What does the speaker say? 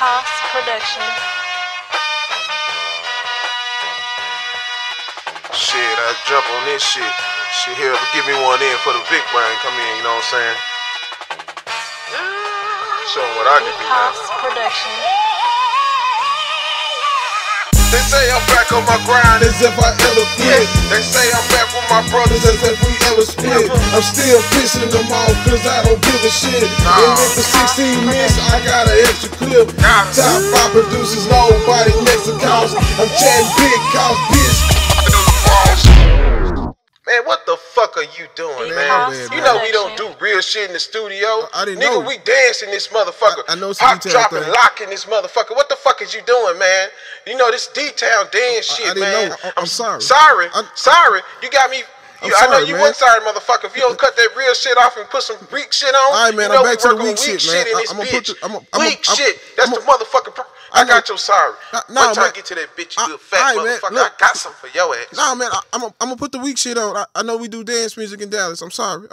House Production. Shit, I jump on this shit. Shit, here, give me one in for the big brain. Come in, you know what I'm saying? Show 'em what I can do now. House Production. They say I'm back on my grind as if I ever quit. They say I'm back with my brothers as if we ever split. I'm still pissing them off cause I don't give a shit. And if for 16 minutes I got an extra clip. Top 5 producers, nobody next to cost. I'm chatting big cost, bitch. Man, what the fuck are you doing, man? You know we don't do real shit in the studio. I didn't know. Nigga, we dancing this motherfucker. I know some Pop detail dropping, thing. locking this motherfucker. What the fuck is you doing, man? You know this D-Town dance shit, I didn't man. know. I'm sorry. Sorry. You got me. I sorry, know you man. wasn't sorry, motherfucker. If you don't cut that real shit off and put some weak shit on, All right, man, you know I'm back we to the work on weak shit, man. in this I'm gonna bitch. put Weak shit. That's the motherfucking. I got your sorry. Nah, Wait till I man. get to that bitch, you little fat All right, man, motherfucker. look. I got something for your ass. Nah, man, I'm gonna put the weak shit on. I know we do dance music in Dallas. I'm sorry.